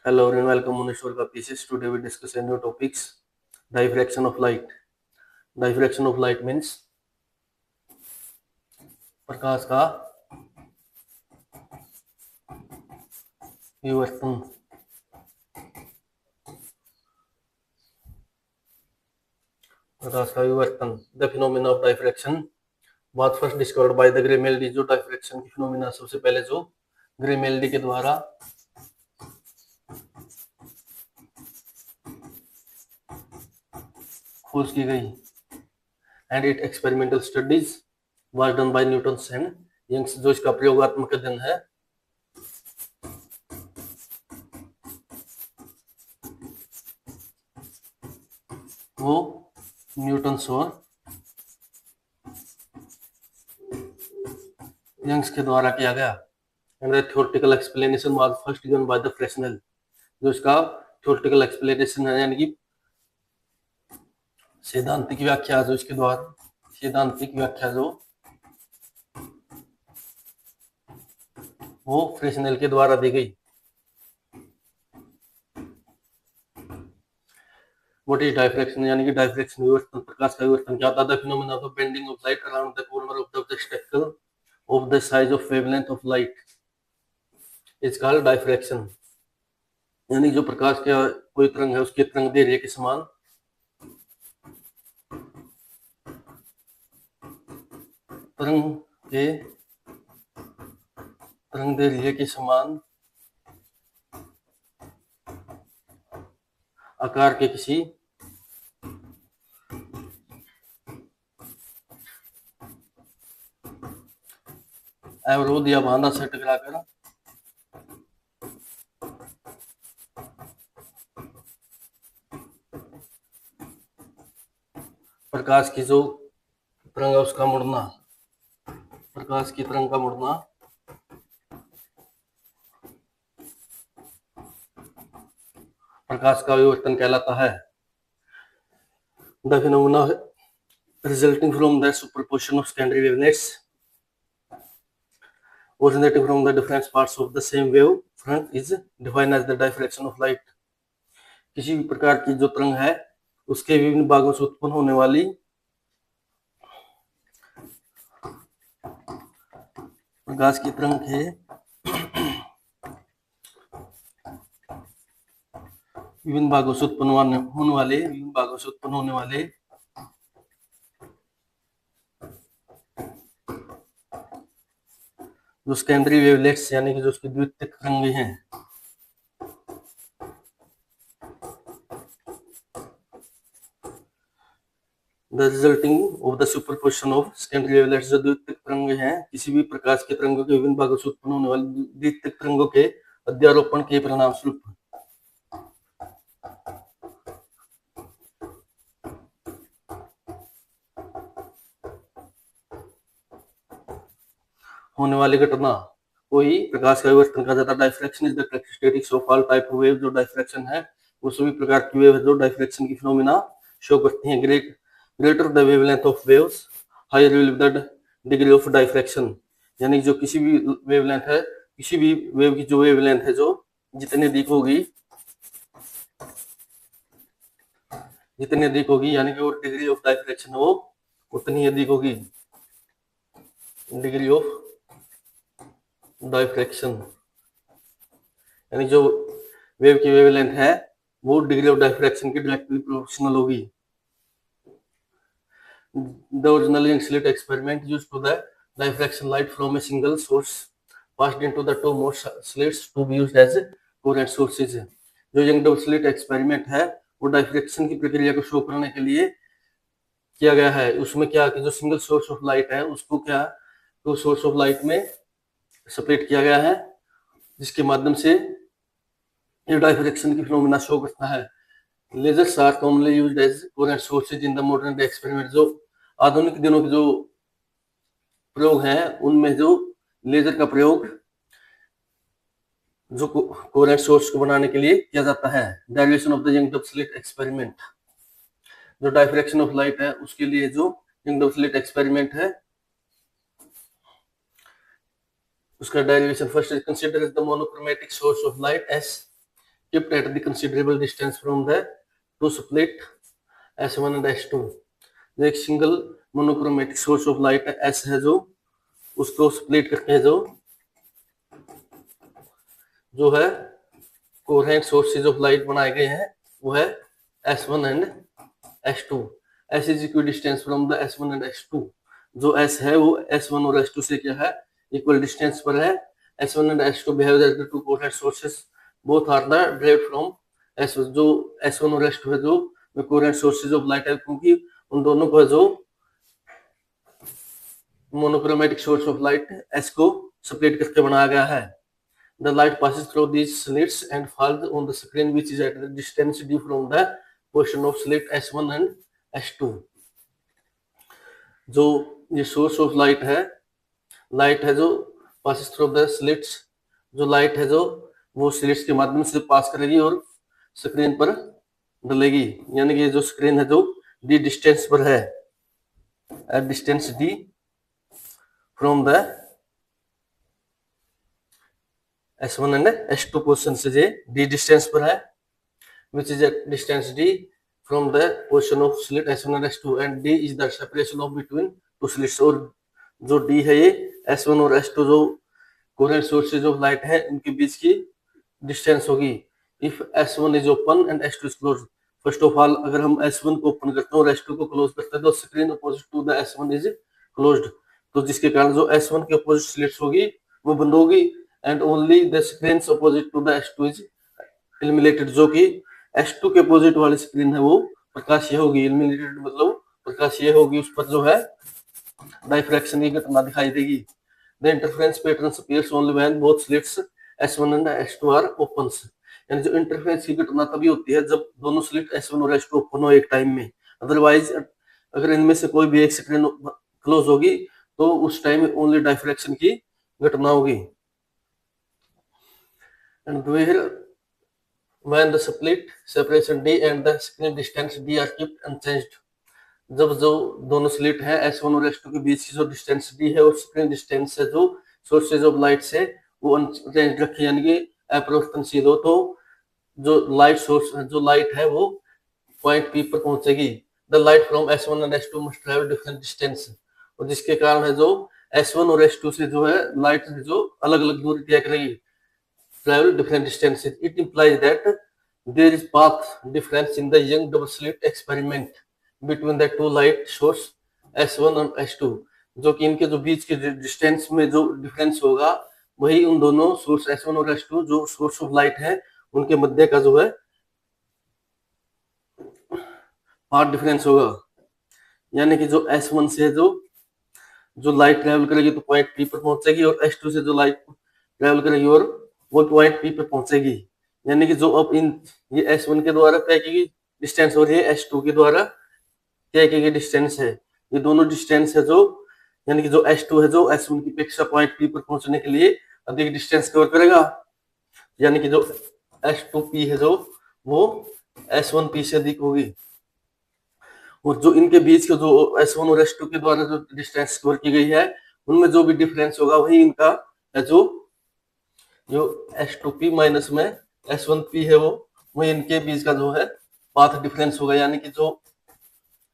Hello and welcome on Ishwar ka pieces. Today we discuss a new topics. Diffraction of light. Diffraction of light means प्रकाश का विवर्तन. प्रकाश का विवर्तन. The phenomena of diffraction was first discovered by the Grimaldi. जो diffraction की phenomena सबसे पहले जो Grimaldi के द्वारा खोज की गई. And its experimental studies was done by Newton and Young. जो इसका प्रयोगात्मक अध्ययन है वो न्यूटन और यंग्स के द्वारा किया गया. And the theoretical explanation was first given by the Fresnel. जो इसका theoretical explanation है यानी कि सैद्धांतिक व्याख्या जो इसके द्वारा सैद्धांतिक व्याख्या जो वो फ्रेस्नेल के द्वारा दी गई. What is diffraction? यानी कि diffraction विवर्तन. प्रकाश का विवर्तन क्या होता है? The phenomenon of bending of light around the corner of the obstacle of the size of wavelength of light is called diffraction. यानी जो प्रकाश का कोई तरंग है उसके तरंग दैर्ध्य के समान तरंग दैर्ध्य के समान आकार के किसी अवरोध या बाधा से टकराकर प्रकाश की जो तरंग है उसका मुड़ना, प्रकाश की तरंग का मुड़ना प्रकाश का विवर्तन कहलाता है. The phenomena resulting from the superposition of secondary wavelengths originating from the different parts of the same wave front is defined as the diffraction of light. किसी भी प्रकार की जो तरंग है उसके विभिन्न भागों से उत्पन्न होने वाली प्रकाश की तरंग के विभिन्न भागों से उत्पन्न होने वाले जो सेकेंडरी वेवलेट्स यानी कि जो उसकी द्वितीयक तरंगें हैं The resulting of the superposition of secondary wavelets जो द्वितीयक तरंगें हैं किसी भी प्रकाश के तरंगों के विभिन्न भागों से उत्पन्न होने वाली द्वितीयक तरंगों के अध्यारोपण के परिणाम स्वरूप होने वाली घटना कोई प्रकाश का विवर्तन कहा जाता है. Diffraction is the characteristics of all type of wave. जो डायफ्रैक्शन है वो सभी प्रकार की वेव है जो डायफ्रैक्शन की फिनोमिना शो करती हैं. Greater the wavelength of waves higher will be the degree of diffraction. यानी जो किसी भी वेवलेंथ है किसी भी वेव की जो वेवलेंथ है जो जितनी अधिक होगी यानी कि वो डिग्री ऑफ डायफ्रैक्शन वो उतनी अधिक होगी. डिग्री ऑफ डायफ्रैक्शन यानी जो वेव की वेवलेंथ है वो डिग्री ऑफ डायफ्रैक्शन की डायरेक्टली प्रोपोर्शनल होगी. The original young slit experiment used to the diffraction light from a single source passed into the two more slits to be used as coherent sources. जो Young double slit experiment है वो diffraction की प्रक्रिया को show करने के लिए किया गया है. उसमें क्या कि जो सिंगल सोर्स ऑफ लाइट है उसको क्या तो सोर्स ऑफ लाइट में सेपरेट किया गया है जिसके माध्यम से ये डायफ्रैक्शन की फिनोमिना शो करता है. Lasers are commonly used as coherent sources in the modern day experiment. जो आधुनिक दिनों के जो प्रयोग हैं उनमें जो लेजर का प्रयोग जो कोहेरेंट सोर्स को बनाने के लिए किया जाता है. Derivation of the Young double slit experiment. जो डायफ्रैक्शन ऑफ लाइट है उसके लिए जो यंग डबल स्लिट एक्सपेरिमेंट है उसका derivation first is consider as the monochromatic source of light as kept at the considerable distance from the two split S1 and S2। जो एक single monochromatic source of light S है जो उसको split करके जो है कोहेरेंट सोर्सेज ऑफ लाइट बनाए गए हैं वो है S1 and S2। S is equal distance from the S1 and S2। जो S है वो S1 और S2 से क्या है इक्वल डिस्टेंस पर है। S1 and S2 behave as the two coherent sources both are the derived from S1। जो S1 और S2 है जो कोहेरेंट सोर्सेज ऑफ लाइट है क्योंकि उन दोनों को जो monochromatic source of light S को स्प्लिट करके बनाया गया है। The light passes through these slits and falls on the screen which is at the distance d from the position of slit S1 and S2। जो ये source of light है जो passes through the slits, जो light है जो वो slits के माध्यम से पास करेगी और स्क्रीन पर डलेगी। यानी कि जो स्क्रीन है जो d डिस्टेंस पर है, at distance d from the S1 and S2 position से जे d डिस्टेंस पर है which is at distance d from the position of slit S1 and S2 and d is the separation of between two slits। और जो d है ये S1 और S2 जो coherent sources of light है उनके बीच की डिस्टेंस होगी। if S1 is open and S2 is closed। First of all अगर हम S1 को ओपन करते हैं और S2 को क्लोज करते हैं तो screen opposite to the S1 is closed. तो जिसके कारण जो S1 के अपोजिट स्लिट्स होगी वो बंद होगी and only the screens opposite to the S2 is illuminated। जो कि S2 के अपोजिट वाली स्क्रीन है वो प्रकाशीय होगी। illuminated मतलब प्रकाशीय होगी, उस पर जो है डायफ्रैक्शन की घटना दिखाई देगी। The interference pattern appears only when both slits S1 and S2 are open। यानी जो इंटरफेरेंस की घटना तभी होती है जब दोनों स्लिट S1 और S2 ओपन हो एक टाइम में। अदरवाइज अगर इनमें से कोई भी एक स्क्रीन क्लोज होगी तो उस टाइम ओनली डायफ्रैक्शन की घटना होगी। And where when the split separation d and the screen distance d are kept unchanged। जब जो दोनों स्लिट है S1 और S2 के बीच की जो डिस्टेंस d है और स्क्रीन डिस्टेंस है जो सोर्सेज ऑफ लाइट से वो अनचेंज रखी यानी कि अपरिवर्तनशील हो तो जो लाइट सोर्स जो लाइट है वो पॉइंट P पर पहुंचेगी। The light from S1 and S2 must travel different distance. और जिसके कारण है जो S1 और S2 से जो है लाइट जो अलग अलग दूरी तय करेगी, travel different distances। It implies that there is path difference in the young double slit experiment between the two light source S1 और S2। जो कि इनके जो बीच के डिस्टेंस में जो डिफरेंस होगा वही उन दोनों सोर्स S1 और S2 जो सोर्स ऑफ लाइट है उनके मध्य का जो है पाथ डिफरेंस होगा। यानी कि जो S1 से जो लाइट ट्रेवल करेगी तो पॉइंट P पर पहुंचेगी और S2 से जो लाइट ट्रेवल करेगी और वो पॉइंट P पे पहुंचेगी। यानी कि जो अब इन ये S1 के द्वारा तय की गई डिस्टेंस और ये S2 के द्वारा तय की गई डिस्टेंस है, ये दोनों डिस्टेंस है जो यानी कि जो S2 है जो S1 की अपेक्षा पॉइंट P पर पहुंचने के लिए अधिक डिस्टेंस कवर करेगा। यानी कि जो S2P है जो वो S1P से अधिक होगी। और जो इनके बीच के जो S1 और S2 के द्वारा जो डिस्टेंस कवर की गई है उनमें जो भी डिफरेंस होगा वही इनका है जो S2P माइनस में S1P है वो इनके बीच का जो है पाथ डिफरेंस होगा। यानी कि जो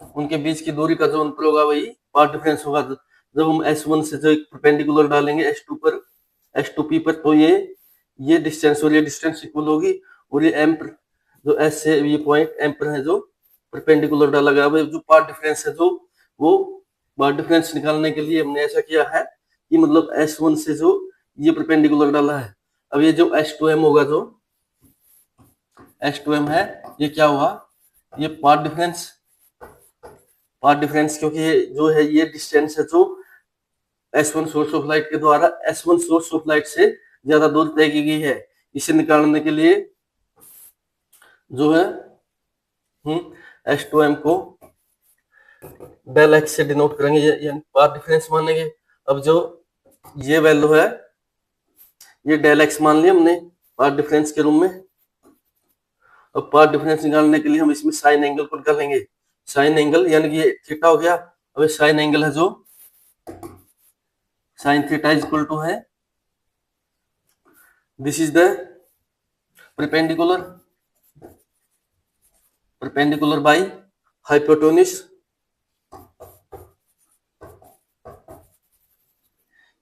उनके बीच की दूरी का जो अंतर होगा वही पाथ डिफरेंस होगा। जब हम S1 से जो एक परपेंडिकुलर डालेंगे S2P पर तो ये डिस्टेंस और ये डिस्टेंस इक्वल होगी और ये एम जो S से ये पॉइंट एम पर है जो परपेंडिकुलर डाला गया है। जो पाथ डिफरेंस है जो वो पाथ डिफरेंस निकालने के लिए हमने ऐसा किया है कि मतलब S1 से जो ये परपेंडिकुलर डाला है। अब ये जो H2M होगा जो H2M है ये क्या हुआ, ये पाथ डिफरेंस क्योंकि ये जो है ये डिस्टेंस है जो S1 सोर्स ऑफ लाइट के द्वारा S1 सोर्स ऑफ लाइट से ज्यादा दूर तय की गई है। इसे निकालने के लिए जो है H2M को डेल X से डिनोट करेंगे यानी पाथ डिफरेंस मानेंगे। अब जो ये वैल्यू है ये डेल X मान लिया हमने पाथ डिफरेंस के रूप में। अब पाथ डिफरेंस निकालने के लिए हम इसमें साइन एंगल को निकालेंगे। साइन एंगल यानी कि ये थीटा हो गया। अब साइन एंगल है जो sine theta is equal to है this is the perpendicular by hypotenuse,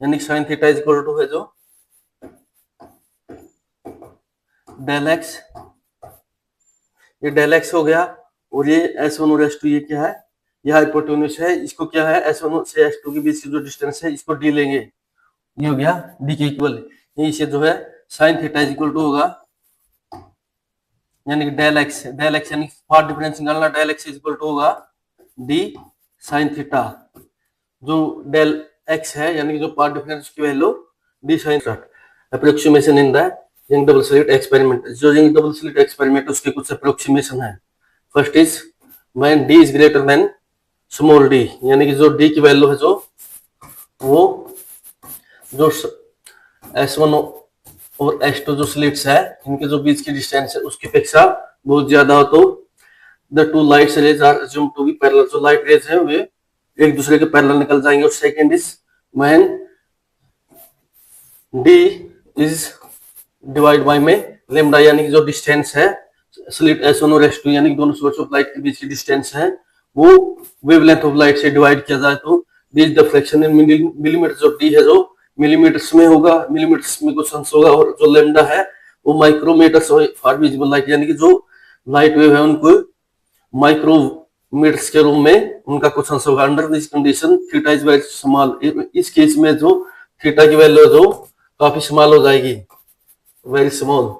यानी sine theta is equal to है जो डेल एक्स, ये डेल एक्स हो गया, और ये S1 और S2 ये क्या है, ये हाइपोटेन्यूज है, इसको क्या है S1 से S2 के बीच की जो डिस्टेंस है इसको d लेंगे, ये हो गया d के इक्वल, यही से जो है sine theta is equal to होगा, यानी कि डेल एक्स यानी पाथ डिफरेंस निकालना, del x is equal to होगा d साइन थीटा, जो डेल एक्स है यानी कि जो पाथ डिफरेंस की value d sine theta. Approximation in the Young double slit experiment, जो यंग डबल स्लिट एक्सपेरिमेंट उसके कुछ अप्रोक्सीमेशन है। First is when d is greater than small d, यानी कि जो d की वैल्यू है जो वो जो S1 और S2 जो स्लिट्स है इनके जो बीच की डिस्टेंस है उसकी अपेक्षा बहुत ज्यादा हो तो the two light rays are assumed to be parallel, जो लाइट रेज है वे एक दूसरे के पैरेलल निकल जाएंगे। और second is when d is divide by में लेम्डा, यानी कि जो डिस्टेंस है स्लिट S1 और S2 यानी कि दोनों सोर्स ऑफ लाइट के बीच की डिस्टेंस है वो वेवलेंथ ऑफ लाइट से डिवाइड किया जाए तो d is the fraction in millimetre, जो d है जो मिलीमीटर्स में होगा, मिलीमीटर्स में कुछ अंश होगा, और जो लेम्डा है वो माइक्रोमीटर्स फॉर विजिबल लाइट, यानी कि जो लाइट वेव है उनको माइक्रोमीटर्स के रूप में उनका कुछ अंश होगा। Under this condition theta is very small, इस केस में जो थीटा की वैल्यू जो काफी स्मॉल हो जाएगी, वेरी स्मॉल,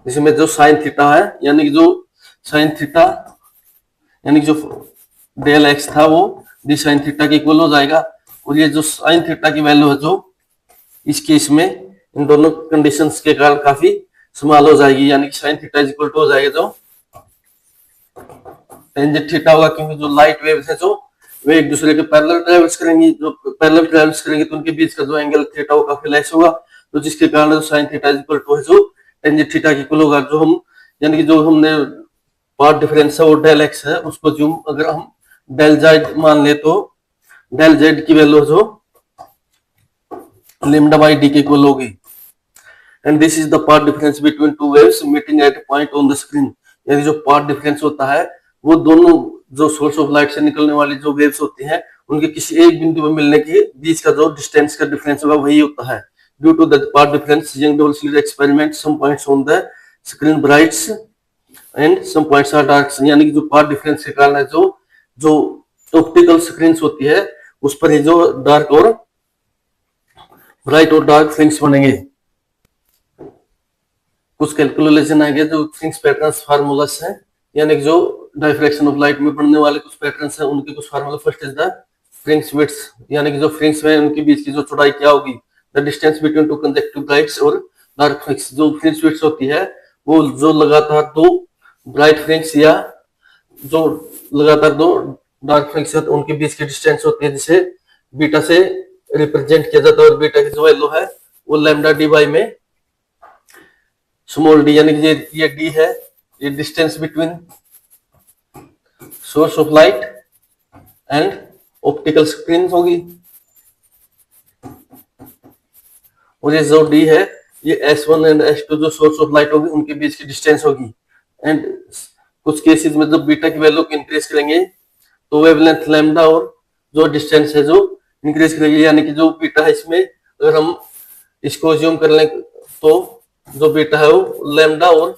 जिसमें जो साइन थीटा है यानी कि जो साइन थीटा यानी कि जो डेल एक्स था वो डी साइन थीटा के इक्वल हो जाएगा, और ये जो साइन थीटा की वैल्यू है जो इस केस में इन दोनों कंडीशंस के कारण काफी स्मॉल हो जाएगी, यानी कि sine theta is equal to हो जाएगा जो टेंजेंट थीटा होगा, क्योंकि जो लाइट वेव्स है जो वे एक दूसरे के पैरेलल ट्रेवल्स करेंगी, जो पैरेलल ट्रेवल्स करेंगे तो उनके बीच का जो एंगल थीटा वो काफी लेस होगा, तो जिसके कारण जो sine theta is equal to है जो टेंजेंट थीटा के इक्वल होगा। जो हम यानी कि जो हमने पाथ डिफरेंस है वो डेल एक्स है, उसको जो अगर हम डेल जेड मान ले तो डेल जेड की वैल्यू जो lambda by d के इक्वल होगी। And this is the path difference between two waves meeting at point on the screen, यानी जो पाथ डिफरेंस होता है वो दोनों जो सोर्स ऑफ लाइट से निकलने वाली जो वेव्स होती हैं उनके किसी एक बिंदु पर मिलने के बीच का जो डिस्टेंस का डिफरेंस होगा वही होता है। Due to the path difference Young double slit experiment some points on the screen brights and some points are dark, यानी कि जो पाथ डिफरेंस के कारण जो ऑप्टिकल स्क्रीन होती है उस पर ही जो डार्क और ब्राइट और डार्क फ्रिंग्स बनेंगे। कुछ कैलकुलेशन आएंगे जो फ्रिंग्स पैटर्न्स फार्मूलास हैं, यानी कि जो डायफ्रैक्शन ऑफ लाइट में बनने वाले कुछ पैटर्न्स हैं उनके कुछ formula. First is the fringes width, यानी कि जो फ्रिंग्स हैं उनके बीच की जो चौड़ाई क्या होगी, the distance between to conjunctive brides और डार्क फ्रिंग्स। जो फ्रिंग्स विड्थ होती है वो जो लगातार दो ब्राइट फ्रिंग्स या जो लगातार दो डार्क फ्रिंग्स है तो उनके बीच की डिस्टेंस होती है, जिसे बीटा से रिप्रेजेंट किया जाता है, और बीटा की जो वैल्यू है वो लैम्डा डी बाई में स्मॉल डी, यानी कि ये डी है, ये distance between source of light and optical screen होगी, और ये जो डी है ये S1 एंड S2 जो सोर्स ऑफ लाइट होगी उनके बीच की डिस्टेंस होगी। एंड कुछ केसेस में जब बीटा की वैल्यू को इंक्रीज करेंगे तो वेवलेंथ लैम्डा और जो डिस्टेंस है जो इंक्रीज करेगी, यानी कि जो बीटा है इसमें अगर हम इसको ज्यूम कर लें तो जो बीटा है वो लैम्डा और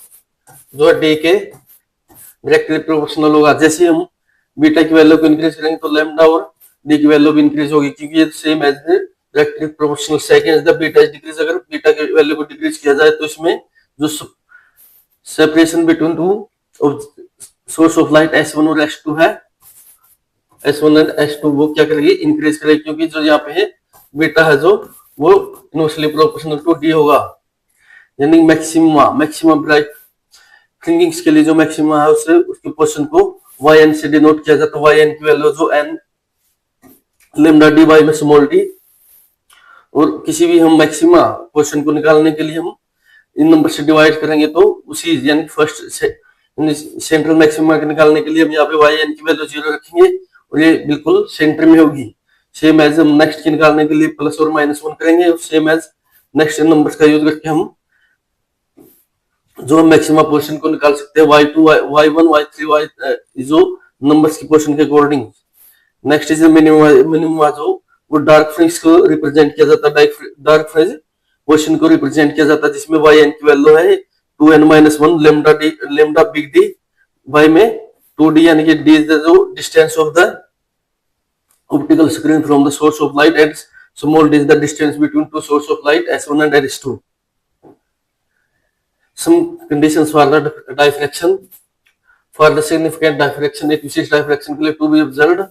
जो है डी के डायरेक्टली प्रोपोर्शनल होगा। जैसे हम बीटा की वैल्यू को इंक्रीज करेंगे तो लैम्डा और डी की वैल्यू भी इंक्रीज होगी, क्योंकि ये same as directly proportional. Second the beta is decrease, अगर बीटा की वैल्यू को डिक्रीज किया जाए तो इसमें जो separation between two source of light S1 और S2 है, S1 एंड S2 वो क्या करेगी, इंक्रीज करेगी, क्योंकि जो यहाँ पे है बीटा है जो वो इनवर्सली प्रोपोर्शनल टू डी होगा। यानी मैक्सिमम ब्राइट फ्रिंगिंग्स के लिए जो मैक्सिमा है उससे उसके पोर्शन को yn से डिनोट किया जाता है। yn की वैल्यू जो n लैम्डा डी बाई में स्मॉल डी, और किसी भी हम मैक्सिमा पोर्शन को निकालने के लिए हम इन नंबर से डिवाइड करेंगे तो उसी यानी फर्स्ट सेंट्रल मैक्सिमा के निकालने के लिए हम यहाँ पे yn की वैल्यू 0 रखेंगे और ये बिल्कुल सेंटर में होगी। सेम एज हम नेक्स्ट की निकालने के लिए प्लस और -1 करेंगे, सेम एज नेक्स्ट नंबर्स का यूज करके हम जो हम मैक्सिमम पोर्शन को निकाल सकते हैं y2 y1 y3 y जो नंबर्स की पोर्शन के according. Next is minimum, minimum जो वो डार्क फ्रिंज को रिप्रेजेंट किया जाता है, डार्क फ्रिंज पोर्शन को रिप्रेजेंट किया जाता है, जिसमें yn की वैल्यू है 2n-1 lambda big D, y में 2d, यानी कि d इज द जो distance of the optical screen from the source of light and small d is the distance between two source of light s1 and s2. Some conditions for the diffraction. For the significant diffraction, एक विशेष diffraction के लिए to be observed,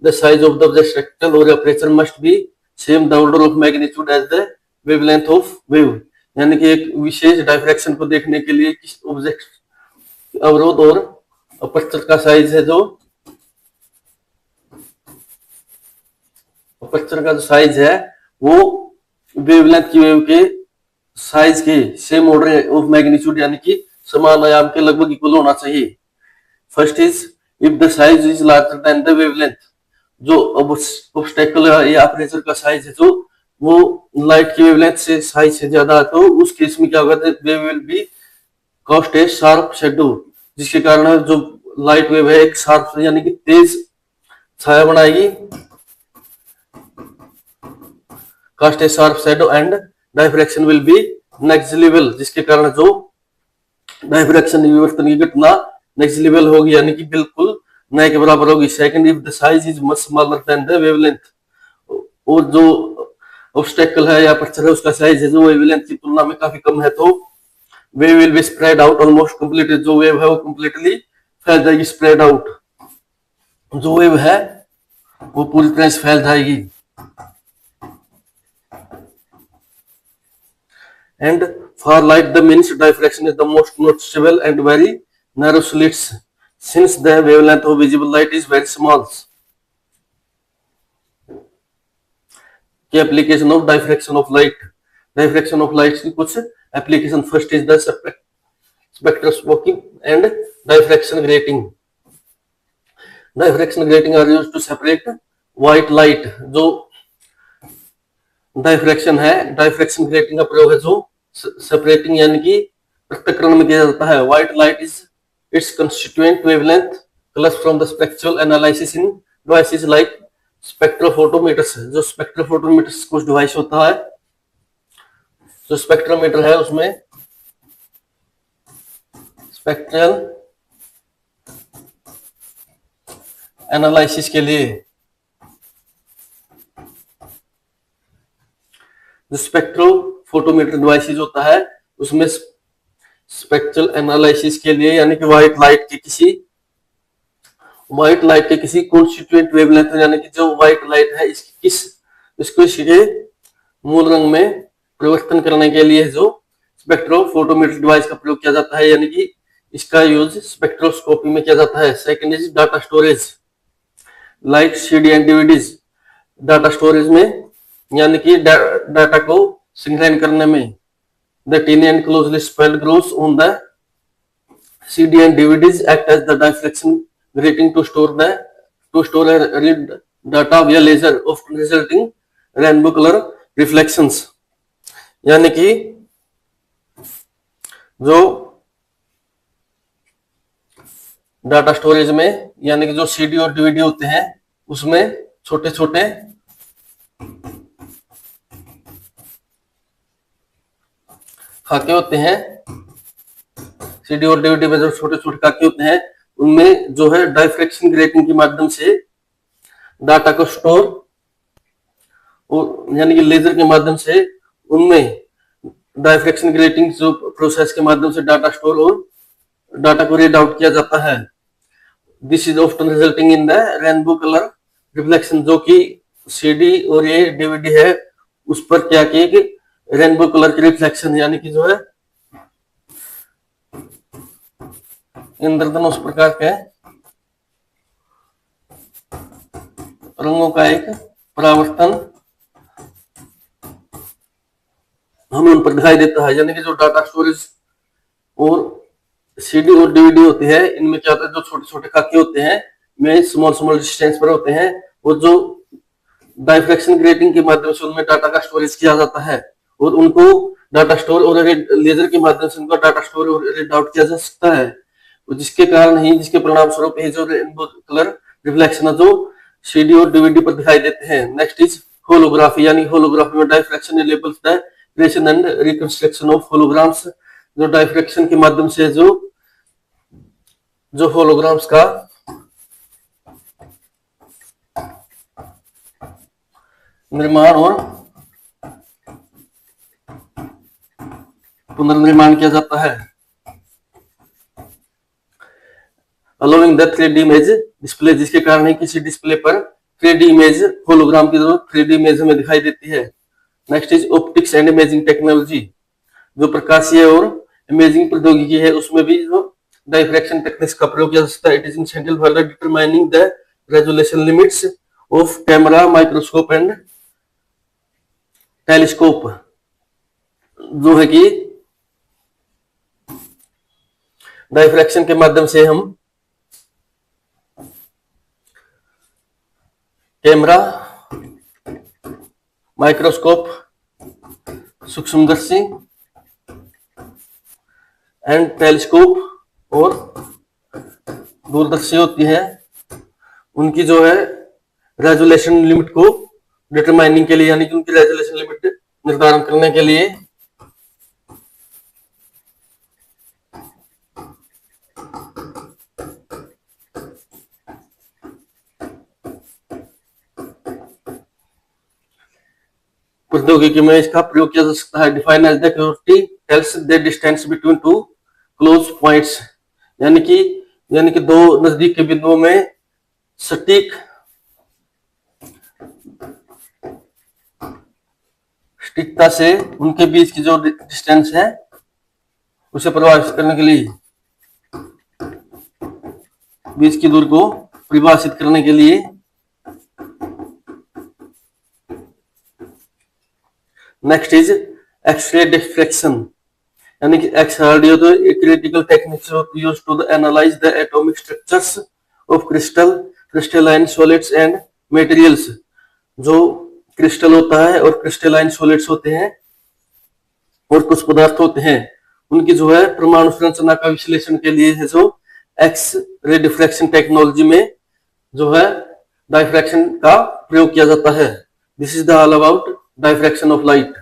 the size of the object spectral or aperture must be same the order of magnitude as the wavelength of wave. यानी कि एक विशेष diffraction को देखने के लिए किस ऑब्जेक्ट अवरोध और अपर्चर का साइज है, जो अपर्चर का जो साइज है वो वेवलेंथ की वेव के साइज के सेम ऑर्डर ऑफ मैग्नीट्यूड, यानी कि समान आयाम के लगभग इक्वल होना चाहिए। First is if the size is larger than the wavelength, जो ऑब्स्टेकल या अपर्चर का साइज है जो वो लाइट की वेवलेंथ से साइज से ज्यादा है, तो उस केस में क्या होगा, wave will be cast a sharp shadow, जिसके कारण जो लाइट वेव है एक शार्प यानी कि तेज छाया बनाएगी, cast a sharp shadow and diffraction will be negligible, जिसके कारण जो डायफ्रैक्शन विवर्तन की घटना नेग्लिजिबल होगी, यानी कि बिल्कुल न के बराबर होगी। Second, if the size is much smaller than the wavelength, और जो ऑब्स्टेकल है या अपर्चर है उसका साइज है जो वेवलेंथ की तुलना में काफी कम है, तो wave will be spread out almost completely, जो वेव है वो कंप्लीटली फैल जाएगी, स्प्रेड आउट, जो वेव है वो पूरी तरह से फैल जाएगी। And for light the means diffraction is the most noticeable and very narrow slits, since the wavelength of visible light is very small. The application of diffraction of light. Diffraction of light की कुछ application. First is the spectroscopy and diffraction grating. Diffraction grating are used to separate white light. जो diffraction है, diffraction grating का प्रयोग है जो separating यानी कि पृथक्करण में किया जाता है। White light is its constituent wavelength colours from the spectral analysis in devices like spectrophotometers. जो स्पेक्ट्रोफोटोमीटर्स कुछ डिवाइस होता है, जो स्पेक्ट्रोमीटर है उसमें स्पेक्ट्रल एनालिसिस के लिए जो स्पेक्ट्रोफोटोमीटर डिवाइसेस होता है उसमें स्पेक्ट्रल एनालिसिस के लिए, यानी कि व्हाइट लाइट के किसी कॉन्स्टिट्यूएंट वेवलेंथ, यानी कि जो व्हाइट लाइट है इसको इसके मूल रंग में परिवर्तन करने के लिए जो स्पेक्ट्रोफोटोमीटर डिवाइस का प्रयोग किया जाता है, यानी कि इसका यूज स्पेक्ट्रोस्कोपी में किया जाता है। Second is data storage like CD and DVDs. Data storage में यानी कि डाटा को संग्रहण करने में the tiny and closely spelled grooves on the CD and DVDs act as the diffraction grating to store and read data via laser, often resulting rainbow color reflections। यानी कि जो डाटा स्टोरेज में यानी कि जो CD और DVD होते हैं उसमें छोटे छोटे खाके होते हैं, CD और DVD में जो छोटे छोटे खाके होते हैं उनमें जो है डायफ्रैक्शन ग्रेटिंग के माध्यम से डाटा को स्टोर और यानी कि लेजर के माध्यम से उनमें डायफ्रैक्शन ग्रेटिंग जो प्रोसेस के माध्यम से डाटा स्टोर और डाटा को रीड आउट किया जाता है। This is often resulting in the rainbow colour reflection. जो कि CD और ये DVD है उस पर क्या किया कि रेनबो कलर की रिफ्लेक्शन, यानी कि जो है इंद्रधनुष प्रकार के रंगों का एक परावर्तन हमें उन पर दिखाई देता है। यानी कि जो डाटा स्टोरेज और CD और DVD होती है इनमें क्या होता है, जो छोटे छोटे खाके होते हैं में स्मॉल डिस्टेंस पर होते हैं और जो डायफ्रैक्शन ग्रेटिंग के माध्यम से उनमें डाटा का स्टोरेज किया जाता है और उनको डाटा स्टोर और लेजर के माध्यम से उनका डाटा स्टोर और रीड आउट किया जा सकता है, जिसके कारण ही, जिसके परिणाम स्वरूप ये जो रेनबो कलर रिफ्लेक्शन है जो सीडी और डीवीडी पर दिखाई देते हैं। नेक्स्ट इज होलोग्राफी, यानी होलोग्राफी में diffraction enables the creation and reconstruction of holograms. जो डायफ्रैक्शन के माध्यम से जो होलोग्राम्स का निर्माण और पुनर्निर्माण किया जाता है, allowing the 3D image display, जिसके कारण ही किसी डिस्प्ले पर 3D इमेज, होलोग्राम की जरूरत 3D इमेज हमें दिखाई देती है। Next is optics and imaging technology, जो प्रकाशीय और इमेजिंग प्रौद्योगिकी है उसमें भी जो डायफ्रैक्शन टेक्निक्स का प्रयोग किया जा सकता है। It is essential for the determining the resolution limits of camera, microscope and telescope, जो है कि डायफ्रैक्शन के माध्यम से हम कैमरा, माइक्रोस्कोप, सूक्ष्मदर्शी एंड टेलीस्कोप और दूरदर्शी होती है, उनकी जो है रेजोल्यूशन लिमिट को डिटरमाइनिंग के लिए, यानी कि उनकी रेजोल्यूशन लिमिट निर्धारण करने के लिए प्रौद्योगिकी में इसका प्रयोग किया जा सकता है। Define as the acuity tells the distance between two close points, यानी कि दो नजदीक के बिंदुओं में सटीक सटीकता से उनके बीच की जो डिस्टेंस है उसे परिभाषित करने के लिए, बीच की दूरी को परिभाषित करने के लिए नेक्स्ट इज एक्स-रे डिफ्रैक्शन, यानी कि एक्सआरडी तो critical techniques used to analyze the atomic structures of crystalline solids and materials. जो क्रिस्टल होता है और क्रिस्टलाइन सॉलिड्स होते हैं और कुछ पदार्थ होते हैं, उनकी जो है परमाणु संरचना का विश्लेषण के लिए है जो एक्स रे डिफ्रैक्शन टेक्नोलॉजी में जो है डायफ्रैक्शन का प्रयोग किया जाता है। This is the all about diffraction of light.